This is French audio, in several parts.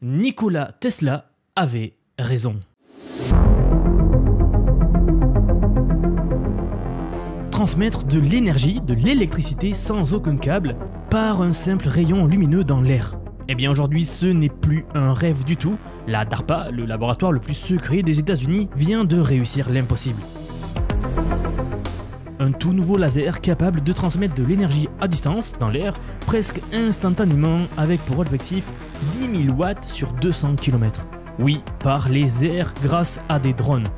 Nikola Tesla avait raison. Transmettre de l'énergie, de l'électricité sans aucun câble, par un simple rayon lumineux dans l'air. Eh bien aujourd'hui ce n'est plus un rêve du tout, la DARPA, le laboratoire le plus secret des États-Unis, vient de réussir l'impossible. Un tout nouveau laser capable de transmettre de l'énergie à distance, dans l'air, presque instantanément, avec pour objectif 10 000 watts sur 200 km. Oui, par les airs grâce à des drones.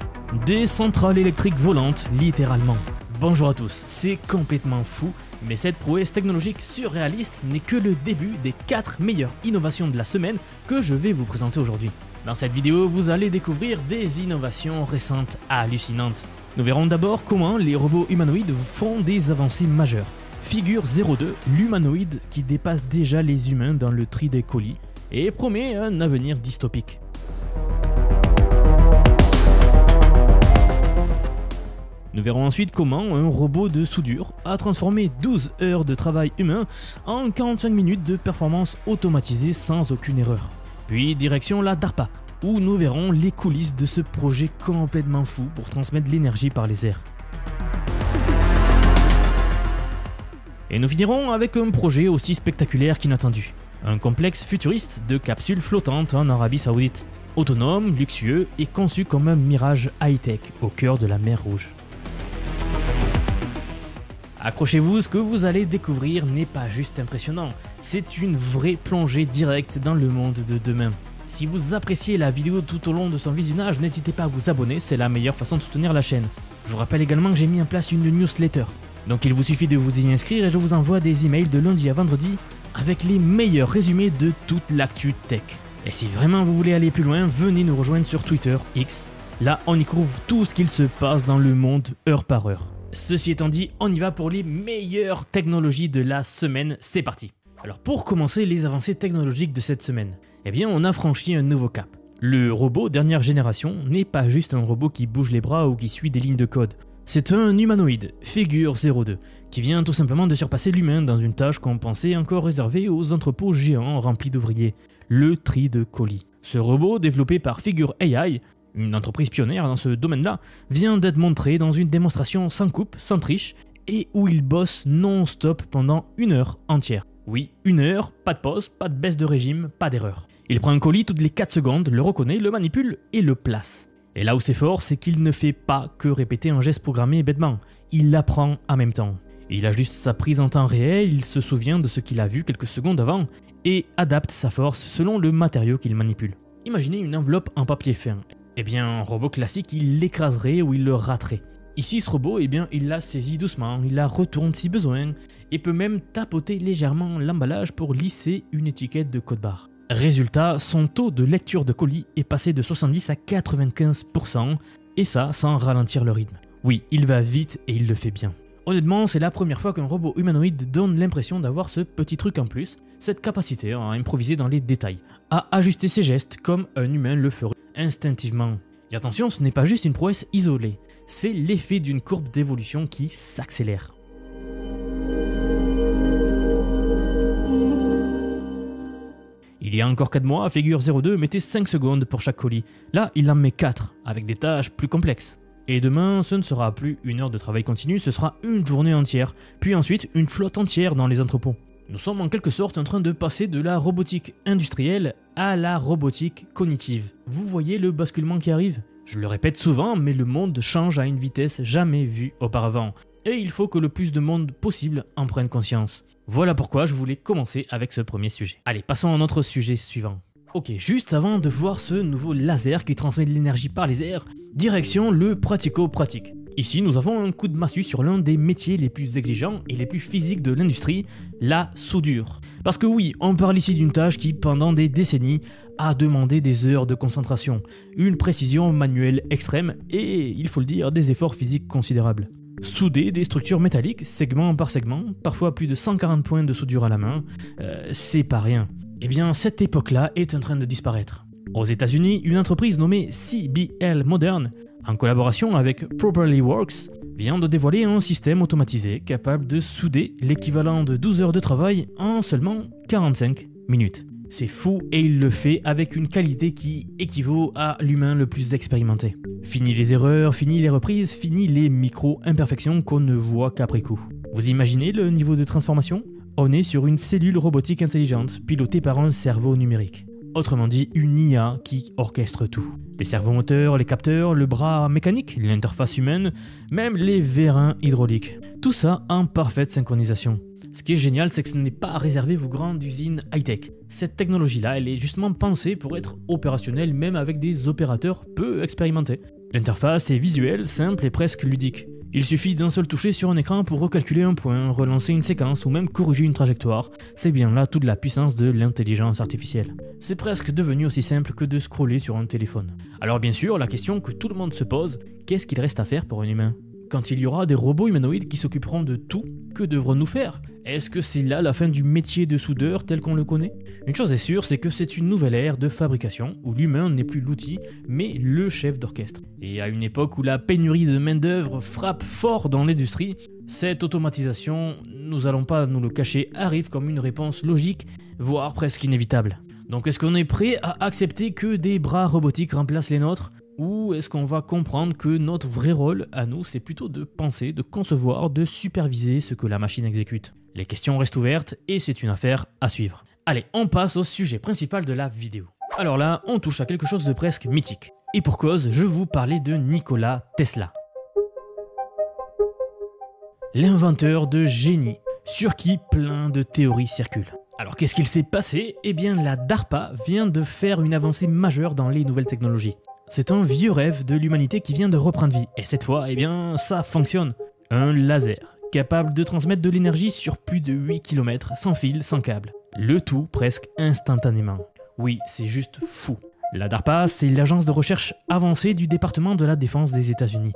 Des centrales électriques volantes, littéralement. Bonjour à tous, c'est complètement fou, mais cette prouesse technologique surréaliste n'est que le début des 4 meilleures innovations de la semaine que je vais vous présenter aujourd'hui. Dans cette vidéo, vous allez découvrir des innovations récentes hallucinantes. Nous verrons d'abord comment les robots humanoïdes font des avancées majeures. Figure 02, l'humanoïde qui dépasse déjà les humains dans le tri des colis et promet un avenir dystopique. Nous verrons ensuite comment un robot de soudure a transformé 12 heures de travail humain en 45 minutes de performance automatisée sans aucune erreur. Puis direction la DARPA, où nous verrons les coulisses de ce projet complètement fou pour transmettre l'énergie par les airs. Et nous finirons avec un projet aussi spectaculaire qu'inattendu. Un complexe futuriste de capsules flottantes en Arabie Saoudite. Autonome, luxueux et conçu comme un mirage high-tech au cœur de la mer Rouge. Accrochez-vous, ce que vous allez découvrir n'est pas juste impressionnant, c'est une vraie plongée directe dans le monde de demain. Si vous appréciez la vidéo tout au long de son visionnage, n'hésitez pas à vous abonner, c'est la meilleure façon de soutenir la chaîne. Je vous rappelle également que j'ai mis en place une newsletter. Donc il vous suffit de vous y inscrire et je vous envoie des emails de lundi à vendredi avec les meilleurs résumés de toute l'actu tech. Et si vraiment vous voulez aller plus loin, venez nous rejoindre sur Twitter, X. Là, on y couvre tout ce qu'il se passe dans le monde heure par heure. Ceci étant dit, on y va pour les meilleures technologies de la semaine, c'est parti. Alors pour commencer les avancées technologiques de cette semaine, eh bien on a franchi un nouveau cap. Le robot dernière génération n'est pas juste un robot qui bouge les bras ou qui suit des lignes de code. C'est un humanoïde, Figure 02, qui vient tout simplement de surpasser l'humain dans une tâche qu'on pensait encore réservée aux entrepôts géants remplis d'ouvriers, le tri de colis. Ce robot, développé par Figure AI, une entreprise pionnière dans ce domaine-là, vient d'être montré dans une démonstration sans coupe, sans triche, et où il bosse non-stop pendant 1 heure entière. Oui, 1 heure, pas de pause, pas de baisse de régime, pas d'erreur. Il prend un colis toutes les 4 secondes, le reconnaît, le manipule et le place. Et là où c'est fort, c'est qu'il ne fait pas que répéter un geste programmé bêtement, il l'apprend en même temps. Il ajuste sa prise en temps réel, il se souvient de ce qu'il a vu quelques secondes avant, et adapte sa force selon le matériau qu'il manipule. Imaginez une enveloppe en papier fin. Eh bien, un robot classique, il l'écraserait ou il le raterait. Ici, ce robot, eh bien, il la saisit doucement, il la retourne si besoin, et peut même tapoter légèrement l'emballage pour lisser une étiquette de code-barre. Résultat, son taux de lecture de colis est passé de 70 à 95%, et ça sans ralentir le rythme. Oui, il va vite et il le fait bien. Honnêtement, c'est la première fois qu'un robot humanoïde donne l'impression d'avoir ce petit truc en plus, cette capacité à improviser dans les détails, à ajuster ses gestes comme un humain le ferait instinctivement. Et attention, ce n'est pas juste une prouesse isolée, c'est l'effet d'une courbe d'évolution qui s'accélère. Il y a encore 4 mois, Figure 02 mettait 5 secondes pour chaque colis. Là, il en met 4, avec des tâches plus complexes. Et demain, ce ne sera plus 1 heure de travail continu, ce sera une journée entière, puis ensuite une flotte entière dans les entrepôts. Nous sommes en quelque sorte en train de passer de la robotique industrielle à la robotique cognitive. Vous voyez le basculement qui arrive? Je le répète souvent, mais le monde change à une vitesse jamais vue auparavant. Et il faut que le plus de monde possible en prenne conscience. Voilà pourquoi je voulais commencer avec ce premier sujet. Allez, passons à notre sujet suivant. Ok, juste avant de voir ce nouveau laser qui transmet de l'énergie par les airs, direction le pratico-pratique. Ici, nous avons un coup de massue sur l'un des métiers les plus exigeants et les plus physiques de l'industrie, la soudure. Parce que oui, on parle ici d'une tâche qui, pendant des décennies, a demandé des heures de concentration, une précision manuelle extrême et, il faut le dire, des efforts physiques considérables. Souder des structures métalliques, segment par segment, parfois plus de 140 points de soudure à la main, c'est pas rien. Eh bien, cette époque-là est en train de disparaître. Aux États-Unis, une entreprise nommée CBL Modern, en collaboration avec Properly Works, vient de dévoiler un système automatisé capable de souder l'équivalent de 12 heures de travail en seulement 45 minutes. C'est fou et il le fait avec une qualité qui équivaut à l'humain le plus expérimenté. Fini les erreurs, fini les reprises, fini les micro-imperfections qu'on ne voit qu'après coup. Vous imaginez le niveau de transformation? On est sur une cellule robotique intelligente pilotée par un cerveau numérique. Autrement dit, une IA qui orchestre tout. Les servomoteurs, les capteurs, le bras mécanique, l'interface humaine, même les vérins hydrauliques. Tout ça en parfaite synchronisation. Ce qui est génial, c'est que ce n'est pas réservé aux grandes usines high-tech. Cette technologie-là, elle est justement pensée pour être opérationnelle même avec des opérateurs peu expérimentés. L'interface est visuelle, simple et presque ludique. Il suffit d'un seul toucher sur un écran pour recalculer un point, relancer une séquence ou même corriger une trajectoire. C'est bien là toute la puissance de l'intelligence artificielle. C'est presque devenu aussi simple que de scroller sur un téléphone. Alors bien sûr, la question que tout le monde se pose, qu'est-ce qu'il reste à faire pour un humain ? Quand il y aura des robots humanoïdes qui s'occuperont de tout, que devrons-nous faire? Est-ce que c'est là la fin du métier de soudeur tel qu'on le connaît? Une chose est sûre, c'est que c'est une nouvelle ère de fabrication où l'humain n'est plus l'outil, mais le chef d'orchestre. Et à une époque où la pénurie de main-d'œuvre frappe fort dans l'industrie, cette automatisation, nous allons pas nous le cacher, arrive comme une réponse logique, voire presque inévitable. Donc est-ce qu'on est prêt à accepter que des bras robotiques remplacent les nôtres? Ou est-ce qu'on va comprendre que notre vrai rôle à nous, c'est plutôt de penser, de concevoir, de superviser ce que la machine exécute? Les questions restent ouvertes et c'est une affaire à suivre. Allez, on passe au sujet principal de la vidéo. Alors là, on touche à quelque chose de presque mythique. Et pour cause, je vous parlais de Nikola Tesla. L'inventeur de génie, sur qui plein de théories circulent. Alors qu'est-ce qu'il s'est passé? Eh bien la DARPA vient de faire une avancée majeure dans les nouvelles technologies. C'est un vieux rêve de l'humanité qui vient de reprendre vie. Et cette fois, eh bien, ça fonctionne. Un laser, capable de transmettre de l'énergie sur plus de 8 km, sans fil, sans câble. Le tout presque instantanément. Oui, c'est juste fou. La DARPA, c'est l'agence de recherche avancée du département de la défense des États-Unis.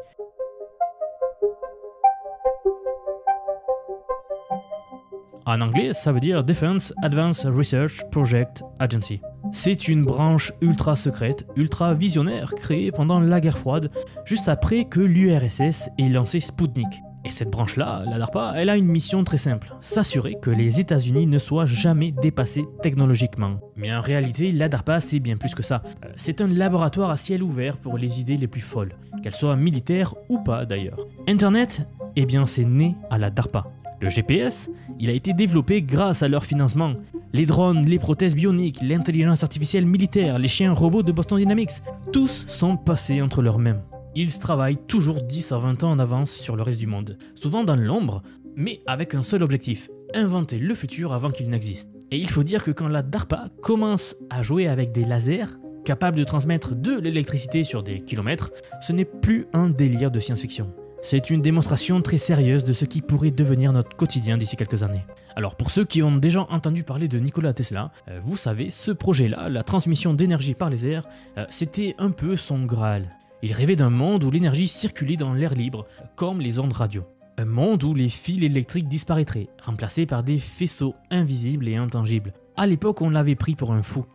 En anglais, ça veut dire Defense Advanced Research Project Agency. C'est une branche ultra secrète, ultra visionnaire, créée pendant la guerre froide, juste après que l'URSS ait lancé Sputnik. Et cette branche-là, la DARPA, elle a une mission très simple, s'assurer que les États-Unis ne soient jamais dépassés technologiquement. Mais en réalité, la DARPA, c'est bien plus que ça. C'est un laboratoire à ciel ouvert pour les idées les plus folles, qu'elles soient militaires ou pas d'ailleurs. Internet, eh bien c'est né à la DARPA. Le GPS, il a été développé grâce à leur financement. Les drones, les prothèses bioniques, l'intelligence artificielle militaire, les chiens robots de Boston Dynamics, tous sont passés entre leurs mains. Ils travaillent toujours 10 à 20 ans en avance sur le reste du monde, souvent dans l'ombre, mais avec un seul objectif, inventer le futur avant qu'il n'existe. Et il faut dire que quand la DARPA commence à jouer avec des lasers, capables de transmettre de l'électricité sur des kilomètres, ce n'est plus un délire de science-fiction. C'est une démonstration très sérieuse de ce qui pourrait devenir notre quotidien d'ici quelques années. Alors pour ceux qui ont déjà entendu parler de Nikola Tesla, vous savez, ce projet-là, la transmission d'énergie par les airs, c'était un peu son Graal. Il rêvait d'un monde où l'énergie circulait dans l'air libre, comme les ondes radio. Un monde où les fils électriques disparaîtraient, remplacés par des faisceaux invisibles et intangibles. À l'époque, on l'avait pris pour un fou.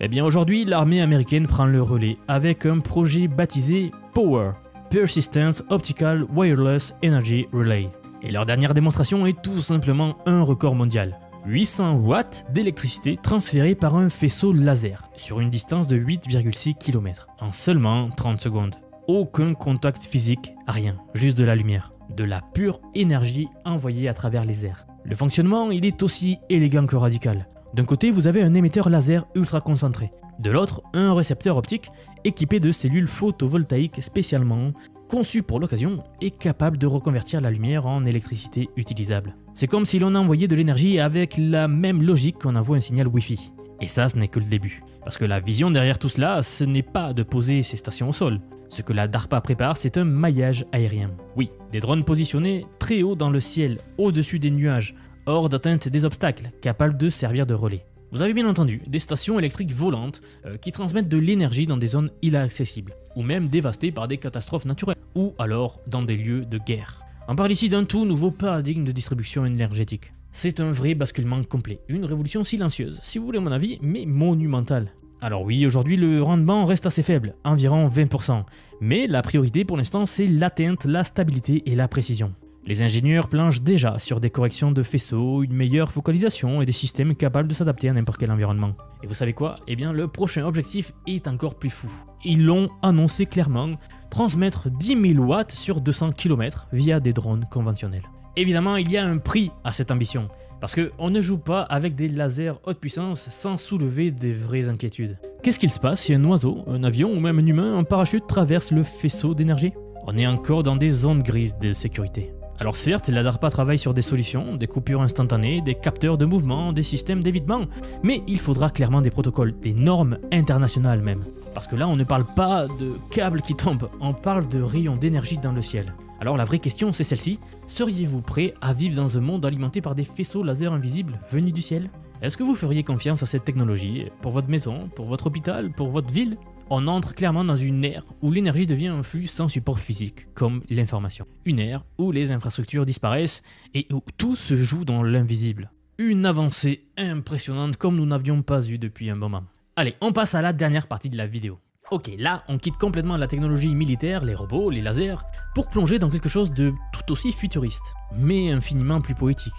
Eh bien aujourd'hui, l'armée américaine prend le relais avec un projet baptisé POWER, Persistent Optical Wireless Energy Relay. Et leur dernière démonstration est tout simplement un record mondial. 800 watts d'électricité transférée par un faisceau laser sur une distance de 8,6 km en seulement 30 secondes. Aucun contact physique, rien, juste de la lumière. De la pure énergie envoyée à travers les airs. Le fonctionnement, il est aussi élégant que radical. D'un côté, vous avez un émetteur laser ultra concentré. De l'autre, un récepteur optique équipé de cellules photovoltaïques spécialement conçues pour l'occasion et capable de reconvertir la lumière en électricité utilisable. C'est comme si l'on envoyait de l'énergie avec la même logique qu'on envoie un signal Wi-Fi. Et ça, ce n'est que le début. Parce que la vision derrière tout cela, ce n'est pas de poser ces stations au sol. Ce que la DARPA prépare, c'est un maillage aérien. Oui, des drones positionnés très haut dans le ciel, au-dessus des nuages, hors d'atteinte des obstacles, capables de servir de relais. Vous avez bien entendu, des stations électriques volantes qui transmettent de l'énergie dans des zones inaccessibles, ou même dévastées par des catastrophes naturelles, ou alors dans des lieux de guerre. On parle ici d'un tout nouveau paradigme de distribution énergétique. C'est un vrai basculement complet, une révolution silencieuse, si vous voulez mon avis, mais monumentale. Alors oui, aujourd'hui le rendement reste assez faible, environ 20%, mais la priorité pour l'instant c'est l'atteinte, la stabilité et la précision. Les ingénieurs planchent déjà sur des corrections de faisceaux, une meilleure focalisation et des systèmes capables de s'adapter à n'importe quel environnement. Et vous savez quoi? Eh bien le prochain objectif est encore plus fou. Ils l'ont annoncé clairement, transmettre 10 000 watts sur 200 km via des drones conventionnels. Évidemment, il y a un prix à cette ambition, parce qu'on ne joue pas avec des lasers haute puissance sans soulever des vraies inquiétudes. Qu'est-ce qu'il se passe si un oiseau, un avion ou même un humain en parachute traverse le faisceau d'énergie? On est encore dans des zones grises de sécurité. Alors certes, la DARPA travaille sur des solutions, des coupures instantanées, des capteurs de mouvement, des systèmes d'évitement, mais il faudra clairement des protocoles, des normes internationales même. Parce que là, on ne parle pas de câbles qui tombent, on parle de rayons d'énergie dans le ciel. Alors la vraie question, c'est celle-ci. Seriez-vous prêt à vivre dans un monde alimenté par des faisceaux laser invisibles venus du ciel? Est-ce que vous feriez confiance à cette technologie pour votre maison, pour votre hôpital, pour votre ville? On entre clairement dans une ère où l'énergie devient un flux sans support physique, comme l'information. Une ère où les infrastructures disparaissent et où tout se joue dans l'invisible. Une avancée impressionnante comme nous n'avions pas eu depuis un moment. Allez, on passe à la dernière partie de la vidéo. Ok, là, on quitte complètement la technologie militaire, les robots, les lasers, pour plonger dans quelque chose de tout aussi futuriste, mais infiniment plus poétique.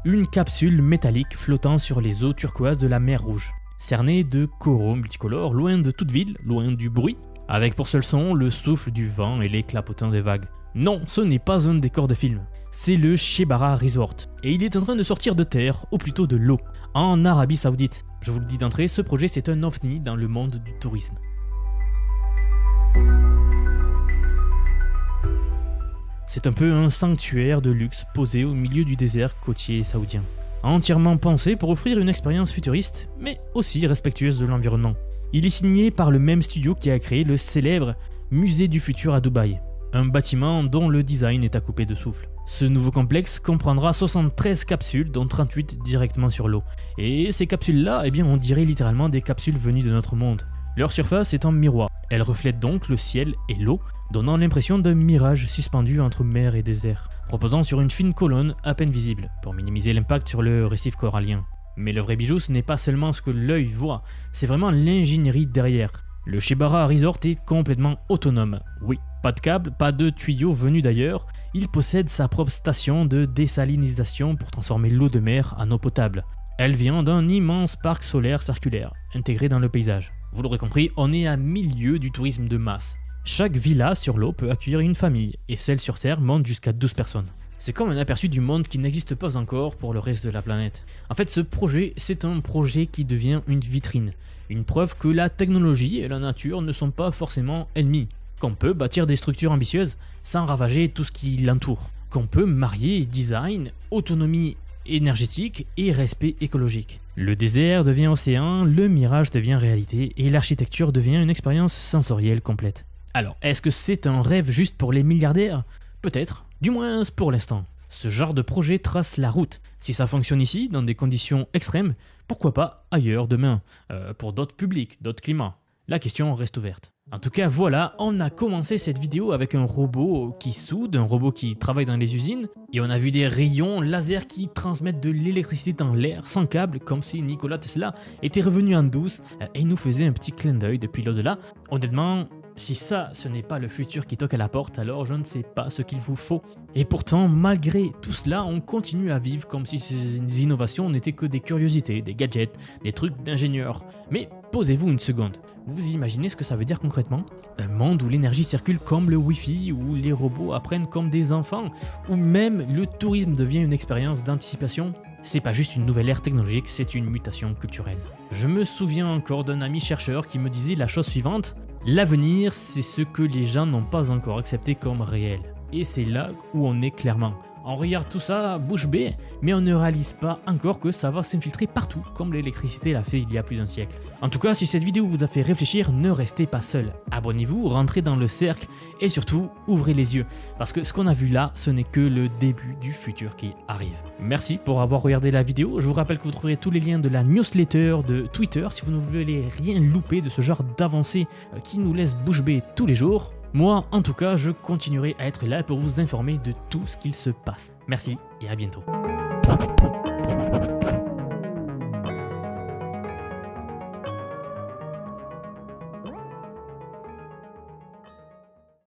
Une capsule métallique flottant sur les eaux turquoises de la mer Rouge, cernée de coraux multicolores, loin de toute ville, loin du bruit, avec pour seul son le souffle du vent et les clapotants des vagues. Non, ce n'est pas un décor de film, c'est le Shebara Resort, et il est en train de sortir de terre, ou plutôt de l'eau, en Arabie Saoudite. Je vous le dis d'entrée, ce projet c'est un ovni dans le monde du tourisme. C'est un peu un sanctuaire de luxe posé au milieu du désert côtier saoudien. Entièrement pensé pour offrir une expérience futuriste, mais aussi respectueuse de l'environnement. Il est signé par le même studio qui a créé le célèbre Musée du Futur à Dubaï, un bâtiment dont le design est à couper de souffle. Ce nouveau complexe comprendra 73 capsules, dont 38 directement sur l'eau. Et ces capsules-là, eh bien, on dirait littéralement des capsules venues de notre monde. Leur surface est en miroir. Elles reflètent donc le ciel et l'eau, donnant l'impression d'un mirage suspendu entre mer et désert, reposant sur une fine colonne à peine visible, pour minimiser l'impact sur le récif corallien. Mais le vrai bijou, ce n'est pas seulement ce que l'œil voit, c'est vraiment l'ingénierie derrière. Le Shebara Resort est complètement autonome. Oui, pas de câble, pas de tuyaux venus d'ailleurs, il possède sa propre station de désalinisation pour transformer l'eau de mer en eau potable. Elle vient d'un immense parc solaire circulaire, intégré dans le paysage. Vous l'aurez compris, on est à milieu du tourisme de masse. Chaque villa sur l'eau peut accueillir une famille, et celle sur Terre monte jusqu'à 12 personnes. C'est comme un aperçu du monde qui n'existe pas encore pour le reste de la planète. En fait, ce projet, c'est un projet qui devient une vitrine. Une preuve que la technologie et la nature ne sont pas forcément ennemis. Qu'on peut bâtir des structures ambitieuses sans ravager tout ce qui l'entoure. Qu'on peut marier design, autonomie énergétique et respect écologique. Le désert devient océan, le mirage devient réalité et l'architecture devient une expérience sensorielle complète. Alors, est-ce que c'est un rêve juste pour les milliardaires? Peut-être, du moins pour l'instant. Ce genre de projet trace la route. Si ça fonctionne ici, dans des conditions extrêmes, pourquoi pas ailleurs demain, pour d'autres publics, d'autres climats? La question reste ouverte. En tout cas, voilà, on a commencé cette vidéo avec un robot qui soude, un robot qui travaille dans les usines, et on a vu des rayons laser qui transmettent de l'électricité dans l'air sans câble, comme si Nikola Tesla était revenu en douce et nous faisait un petit clin d'œil depuis l'au-delà. Honnêtement, si ça, ce n'est pas le futur qui toque à la porte, alors je ne sais pas ce qu'il vous faut. Et pourtant, malgré tout cela, on continue à vivre comme si ces innovations n'étaient que des curiosités, des gadgets, des trucs d'ingénieurs. Mais posez-vous une seconde. Vous imaginez ce que ça veut dire concrètement? Un monde où l'énergie circule comme le Wi-Fi, où les robots apprennent comme des enfants, où même le tourisme devient une expérience d'anticipation? C'est pas juste une nouvelle ère technologique, c'est une mutation culturelle. Je me souviens encore d'un ami chercheur qui me disait la chose suivante: l'avenir, c'est ce que les gens n'ont pas encore accepté comme réel. Et c'est là où on est clairement. On regarde tout ça bouche bée, mais on ne réalise pas encore que ça va s'infiltrer partout, comme l'électricité l'a fait il y a plus d'un siècle. En tout cas, si cette vidéo vous a fait réfléchir, ne restez pas seul. Abonnez-vous, rentrez dans le cercle, et surtout, ouvrez les yeux. Parce que ce qu'on a vu là, ce n'est que le début du futur qui arrive. Merci pour avoir regardé la vidéo. Je vous rappelle que vous trouverez tous les liens de la newsletter de Twitter, si vous ne voulez rien louper de ce genre d'avancée qui nous laisse bouche bée tous les jours. Moi, en tout cas, je continuerai à être là pour vous informer de tout ce qu'il se passe. Merci et à bientôt.